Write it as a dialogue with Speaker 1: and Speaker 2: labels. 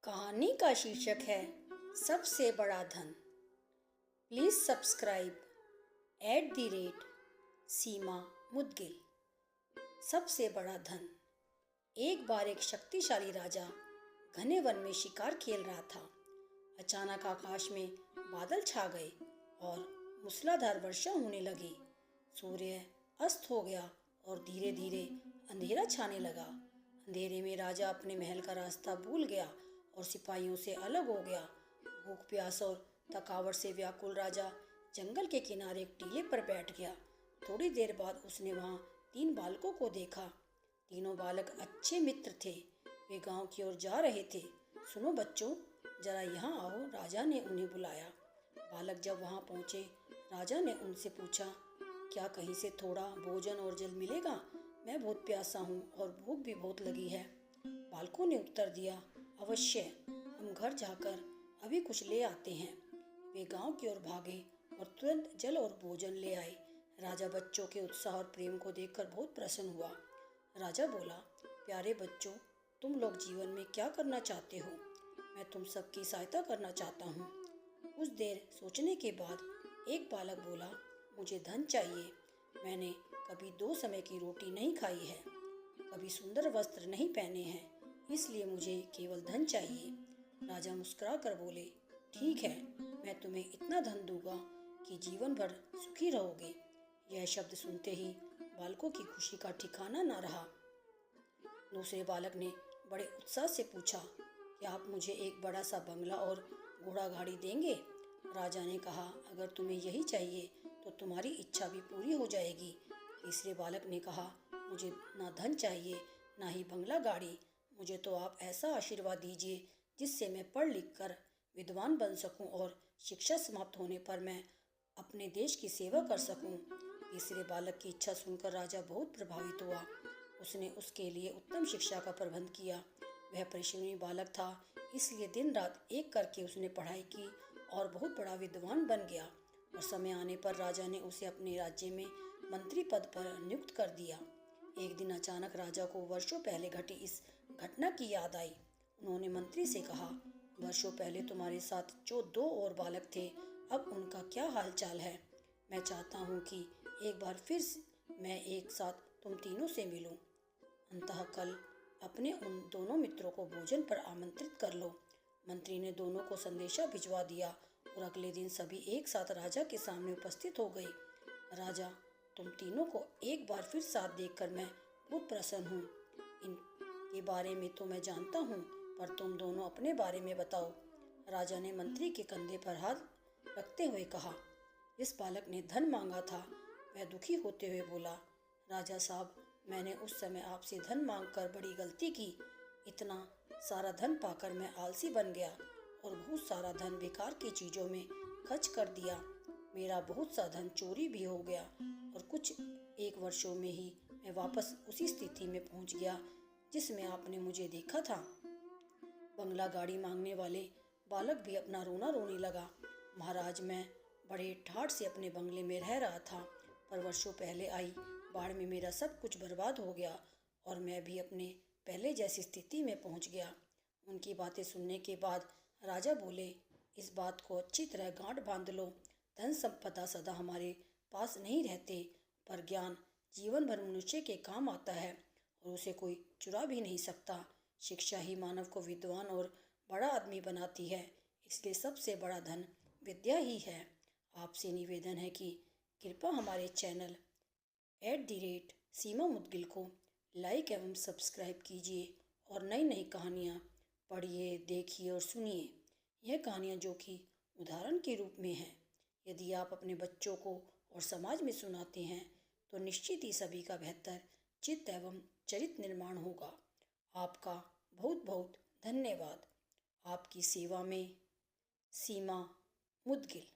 Speaker 1: कहानी का शीर्षक है सबसे बड़ा धन। प्लीज सब्सक्राइब @सीमा मुदगिल। सबसे बड़ा धन। एक बार एक शक्तिशाली राजा घने वन में शिकार खेल रहा था। अचानक आकाश में बादल छा गए और मूसलाधार वर्षा होने लगी। सूर्य अस्त हो गया और धीरे धीरे अंधेरा छाने लगा। अंधेरे में राजा अपने महल का रास्ता भूल गया और सिपाहियों से अलग हो गया। भूख प्यास और थकावट से व्याकुल राजा जंगल के किनारे एक टीले पर बैठ गया। थोड़ी देर बाद उसने वहां 3 बालकों को देखा। तीनों बालक अच्छे मित्र थे। वे गांव की ओर जा रहे थे। सुनो बच्चों, जरा यहाँ आओ, राजा ने उन्हें बुलाया। बालक जब वहां पहुंचे, राजा ने उनसे पूछा, क्या कहीं से थोड़ा भोजन और जल मिलेगा? मैं बहुत प्यासा हूँ और भूख भी बहुत लगी है। बालकों ने उत्तर दिया, अवश्य, हम घर जाकर अभी कुछ ले आते हैं। वे गांव की ओर भागे और तुरंत जल और भोजन ले आए। राजा बच्चों के उत्साह और प्रेम को देखकर बहुत प्रसन्न हुआ। राजा बोला, प्यारे बच्चों, तुम लोग जीवन में क्या करना चाहते हो? मैं तुम सबकी सहायता करना चाहता हूँ। कुछ देर सोचने के बाद एक बालक बोला, मुझे धन चाहिए। मैंने कभी 2 समय की रोटी नहीं खाई है, कभी सुंदर वस्त्र नहीं पहने हैं, इसलिए मुझे केवल धन चाहिए। राजा मुस्कुरा कर बोले, ठीक है, मैं तुम्हें इतना धन दूंगा कि जीवन भर सुखी रहोगे। यह शब्द सुनते ही बालकों की खुशी का ठिकाना न रहा। दूसरे बालक ने बड़े उत्साह से पूछा, क्या आप मुझे एक बड़ा सा बंगला और घोड़ा गाड़ी देंगे? राजा ने कहा, अगर तुम्हें यही चाहिए तो तुम्हारी इच्छा भी पूरी हो जाएगी। तीसरे बालक ने कहा, मुझे ना धन चाहिए ना ही बंगला गाड़ी, मुझे तो आप ऐसा आशीर्वाद दीजिए जिससे मैं पढ़ लिख कर विद्वान बन सकूं और शिक्षा समाप्त होने पर मैं अपने देश की सेवा कर सकूं। तीसरे बालक की इच्छा सुनकर राजा बहुत प्रभावित हुआ। उसने उसके लिए उत्तम शिक्षा का प्रबंध किया। वह परिश्रमी बालक था, इसलिए दिन रात एक करके उसने पढ़ाई की और बहुत बड़ा विद्वान बन गया। और समय आने पर राजा ने उसे अपने राज्य में मंत्री पद पर नियुक्त कर दिया। एक दिन अचानक राजा को वर्षों पहले घटी इस घटना की याद आई। उन्होंने मंत्री से कहा, वर्षों पहले तुम्हारे साथ जो 2 और बालक थे, अब उनका क्या हाल चाल है? मैं चाहता हूँ कि एक बार फिर मैं एक साथ तुम तीनों से मिलूं। अंततः कल अपने उन दोनों मित्रों को भोजन पर आमंत्रित कर लो। मंत्री ने दोनों को संदेशा भिजवा दिया और अगले दिन सभी एक साथ राजा के सामने उपस्थित हो गए। राजा, तुम तीनों को एक बार फिर साथ देखकर मैं बहुत प्रसन्न हूँ। इनके बारे में तो मैं जानता हूँ, पर तुम दोनों अपने बारे में बताओ। राजा ने मंत्री के कंधे पर हाथ रखते हुए कहा। जिस बालक ने धन मांगा था वह दुखी होते हुए बोला, राजा साहब, मैंने उस समय आपसे धन मांगकर बड़ी गलती की। इतना सारा धन पाकर मैं आलसी बन गया और बहुत सारा धन बेकार की चीज़ों में खर्च कर दिया। मेरा बहुत सा धन चोरी भी हो गया और कुछ 1 वर्षों में ही मैं वापस उसी स्थिति में पहुंच गया जिसमें आपने मुझे देखा था। बंगला गाड़ी मांगने वाले बालक भी अपना रोना रोने लगा। महाराज, मैं बड़े ठाठ से अपने बंगले में रह रहा था, पर वर्षों पहले आई बाढ़ में मेरा सब कुछ बर्बाद हो गया और मैं भी अपने पहले जैसी स्थिति में पहुंच गया। उनकी बातें सुनने के बाद राजा बोले, इस बात को अच्छी तरह गांठ बांध लो। धन संपदा सदा हमारे पास नहीं रहते, पर ज्ञान जीवन भर मनुष्य के काम आता है और उसे कोई चुरा भी नहीं सकता। शिक्षा ही मानव को विद्वान और बड़ा आदमी बनाती है, इसलिए सबसे बड़ा धन विद्या ही है। आपसे निवेदन है कि कृपया हमारे चैनल @सीमा मुदगिल को लाइक एवं सब्सक्राइब कीजिए और नई नई कहानियाँ पढ़िए, देखिए और सुनिए। यह कहानियाँ जो कि उदाहरण के रूप में हैं, यदि आप अपने बच्चों को और समाज में सुनाते हैं तो निश्चित ही सभी का बेहतर चित्त एवं चरित्र निर्माण होगा। आपका बहुत बहुत धन्यवाद। आपकी सेवा में सीमा मुदगिल।